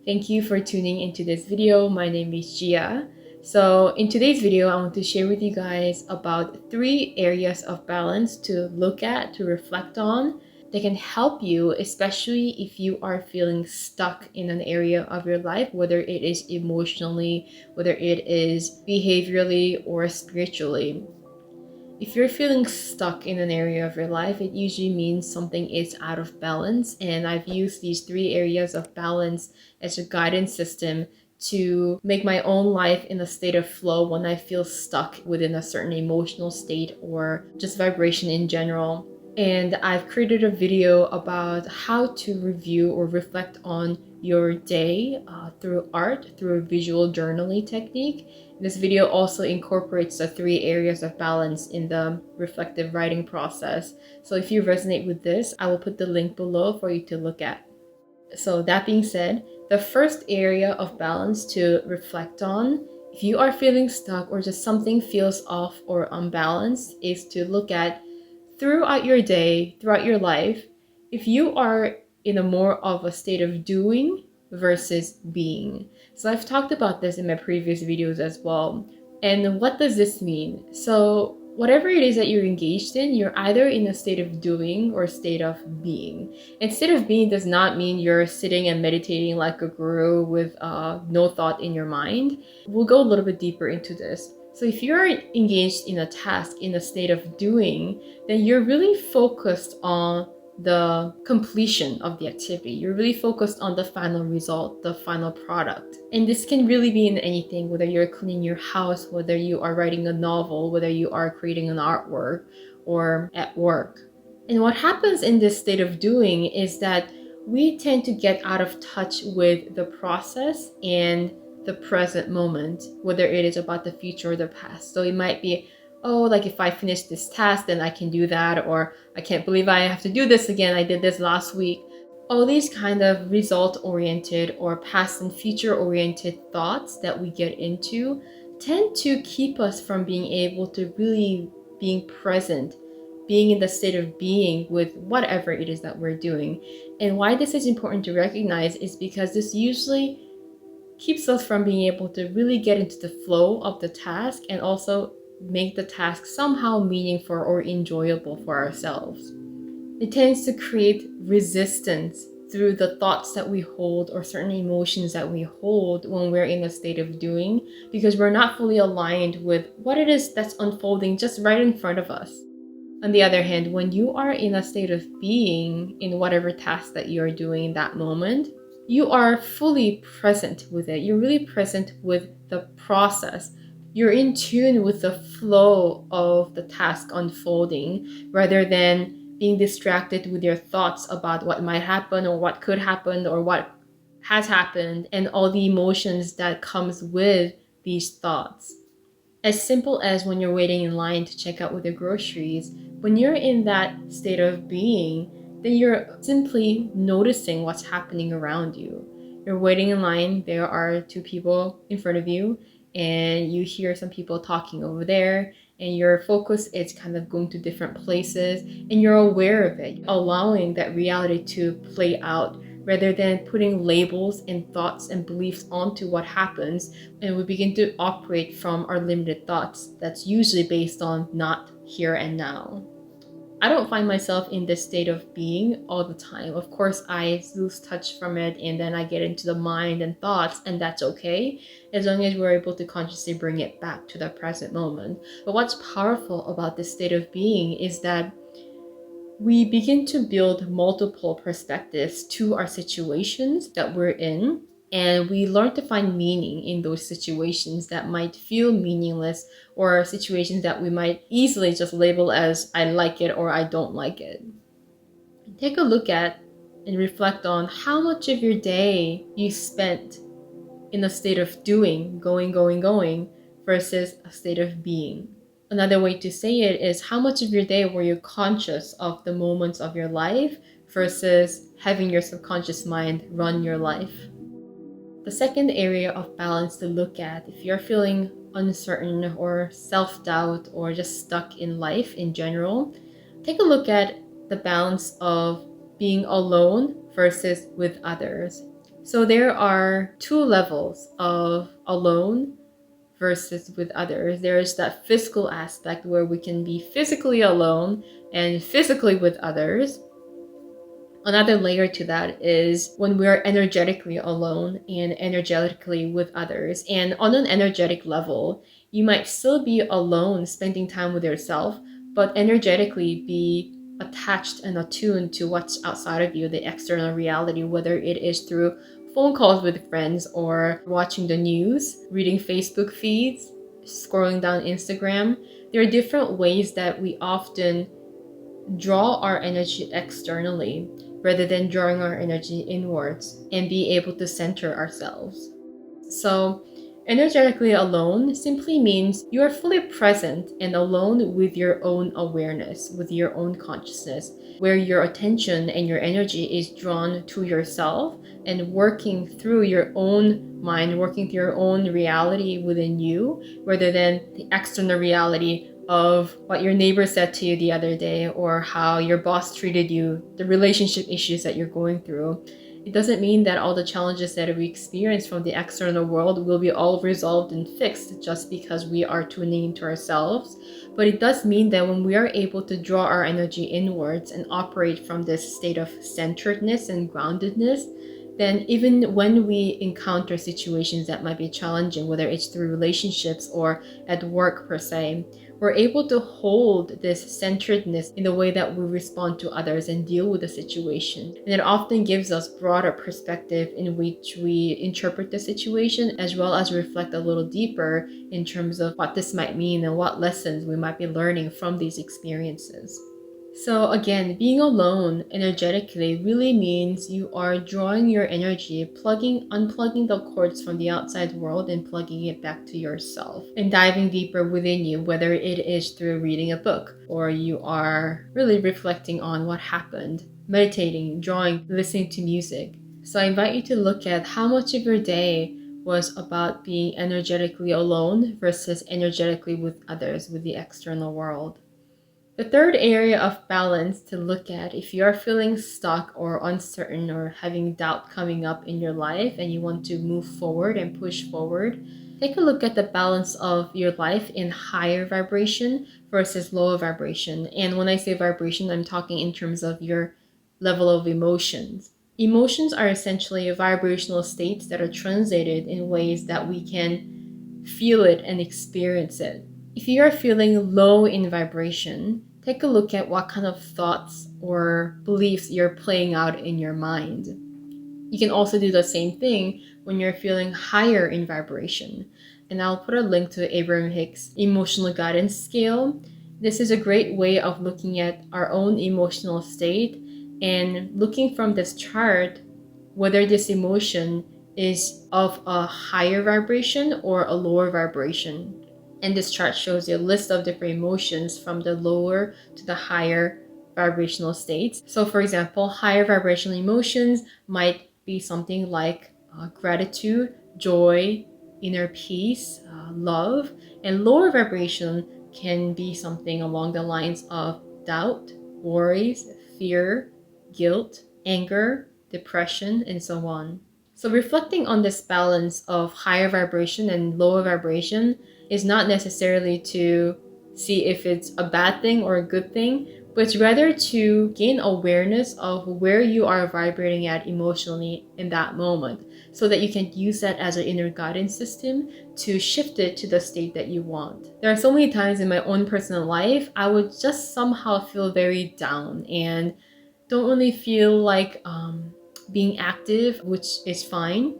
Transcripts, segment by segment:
Thank you for tuning into this video. My name is Gia. So in today's video, I want to share with you guys about 3 areas of balance to look at, to reflect on. They can help you, especially if you are feeling stuck in an area of your life, whether it is emotionally, whether it is behaviorally or spiritually. If you're feeling stuck in an area of your life, it usually means something is out of balance. And I've used these 3 areas of balance as a guidance system to make my own life in a state of flow when I feel stuck within a certain emotional state or just vibration in general. And I've created a video about how to review or reflect on your day through art, through a visual journaling technique. This video also incorporates the 3 areas of balance in the reflective writing process. So if you resonate with this, I will put the link below for you to look at. So that being said, the first area of balance to reflect on, if you are feeling stuck or just something feels off or unbalanced, is to look at throughout your day, throughout your life, if you are in a more of a state of doing versus being. So I've talked about this in my previous videos as well. And what does this mean? So whatever it is that you're engaged in, you're either in a state of doing or a state of being. And state of being does not mean you're sitting and meditating like a guru with no thought in your mind. We'll go a little bit deeper into this. So if you're engaged in a task in a state of doing, then you're really focused on the completion of the activity. You're really focused on the final result, the final product. And this can really be in anything, whether you're cleaning your house, whether you are writing a novel, whether you are creating an artwork, or at work. And what happens in this state of doing is that we tend to get out of touch with the process and the present moment, whether it is about the future or the past. So it might be, oh, like if I finish this task, then I can do that, or I can't believe I have to do this again. I did this last week. All these kind of result-oriented or past and future-oriented thoughts that we get into tend to keep us from being able to really being present, being in the state of being with whatever it is that we're doing. And why this is important to recognize is because this usually keeps us from being able to really get into the flow of the task and also make the task somehow meaningful or enjoyable for ourselves. It tends to create resistance through the thoughts that we hold or certain emotions that we hold when we're in a state of doing, because we're not fully aligned with what it is that's unfolding just right in front of us. On the other hand, when you are in a state of being in whatever task that you're doing in that moment, you are fully present with it. You're really present with the process. You're in tune with the flow of the task unfolding rather than being distracted with your thoughts about what might happen or what could happen or what has happened and all the emotions that comes with these thoughts. As simple as when you're waiting in line to check out with your groceries, when you're in that state of being, then you're simply noticing what's happening around you. You're waiting in line, there are 2 people in front of you, and you hear some people talking over there, and your focus is kind of going to different places, and you're aware of it, allowing that reality to play out rather than putting labels and thoughts and beliefs onto what happens, and we begin to operate from our limited thoughts that's usually based on not here and now. I don't find myself in this state of being all the time. Of course, I lose touch from it and then I get into the mind and thoughts, and that's okay as long as we're able to consciously bring it back to the present moment. But what's powerful about this state of being is that we begin to build multiple perspectives to our situations that we're in, and we learn to find meaning in those situations that might feel meaningless or situations that we might easily just label as I like it or I don't like it. Take a look at and reflect on how much of your day you spent in a state of doing, going, versus a state of being. Another way to say it is how much of your day were you conscious of the moments of your life versus having your subconscious mind run your life. The second area of balance to look at if you're feeling uncertain or self-doubt or just stuck in life in general, take a look at the balance of being alone versus with others. So there are two levels of alone versus with others. There's that physical aspect where we can be physically alone and physically with others. Another layer to that is when we're energetically alone and energetically with others. And on an energetic level, you might still be alone, spending time with yourself, but energetically be attached and attuned to what's outside of you, the external reality, whether it is through phone calls with friends or watching the news, reading Facebook feeds, scrolling down Instagram. There are different ways that we often draw our energy externally rather than drawing our energy inwards and be able to center ourselves. So, energetically alone simply means you are fully present and alone with your own awareness, with your own consciousness, where your attention and your energy is drawn to yourself and working through your own mind, working through your own reality within you, rather than the external reality of what your neighbor said to you the other day or how your boss treated you, the relationship issues that you're going through. It doesn't mean that all the challenges that we experience from the external world will be all resolved and fixed just because we are tuning into ourselves. But it does mean that when we are able to draw our energy inwards and operate from this state of centeredness and groundedness, then even when we encounter situations that might be challenging, whether it's through relationships or at work per se, we're able to hold this centeredness in the way that we respond to others and deal with the situation. And it often gives us broader perspective in which we interpret the situation, as well as reflect a little deeper in terms of what this might mean and what lessons we might be learning from these experiences. So again, being alone energetically really means you are drawing your energy, unplugging the cords from the outside world and plugging it back to yourself and diving deeper within you, whether it is through reading a book or you are really reflecting on what happened, meditating, drawing, listening to music. So I invite you to look at how much of your day was about being energetically alone versus energetically with others, with the external world. The third area of balance to look at if you are feeling stuck or uncertain or having doubt coming up in your life and you want to move forward and push forward, take a look at the balance of your life in higher vibration versus lower vibration. And when I say vibration, I'm talking in terms of your level of emotions. Emotions are essentially vibrational states that are translated in ways that we can feel it and experience it. If you are feeling low in vibration, take a look at what kind of thoughts or beliefs you're playing out in your mind. You can also do the same thing when you're feeling higher in vibration. And I'll put a link to Abraham Hicks' emotional guidance scale. This is a great way of looking at our own emotional state and looking from this chart whether this emotion is of a higher vibration or a lower vibration. And this chart shows you a list of different emotions from the lower to the higher vibrational states. So for example, higher vibrational emotions might be something like gratitude, joy, inner peace, love, and lower vibration can be something along the lines of doubt, worries, fear, guilt, anger, depression, and so on. So reflecting on this balance of higher vibration and lower vibration is not necessarily to see if it's a bad thing or a good thing, but it's rather to gain awareness of where you are vibrating at emotionally in that moment so that you can use that as an inner guidance system to shift it to the state that you want. There are so many times in my own personal life, I would just somehow feel very down and don't really feel like being active, which is fine.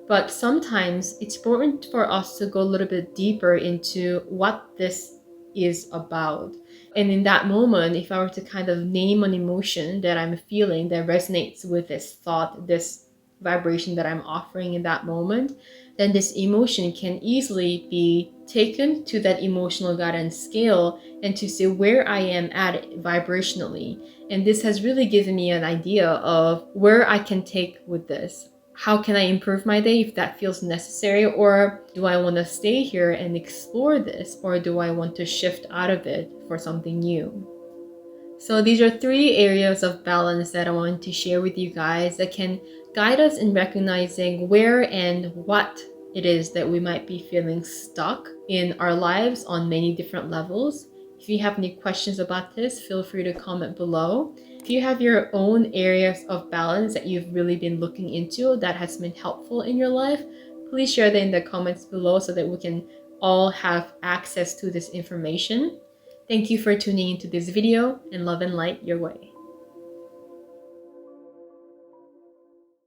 But sometimes it's important for us to go a little bit deeper into what this is about. And in that moment, if I were to kind of name an emotion that I'm feeling that resonates with this thought, this vibration that I'm offering in that moment, then this emotion can easily be taken to that emotional guidance scale and to see where I am at vibrationally. And this has really given me an idea of where I can take with this. How can I improve my day if that feels necessary? Or do I want to stay here and explore this? Or do I want to shift out of it for something new? So these are 3 areas of balance that I want to share with you guys that can guide us in recognizing where and what it is that we might be feeling stuck in our lives on many different levels. If you have any questions about this, feel free to comment below. If you have your own areas of balance that you've really been looking into that has been helpful in your life, please share that in the comments below so that we can all have access to this information. Thank you for tuning into this video, and love and light your way.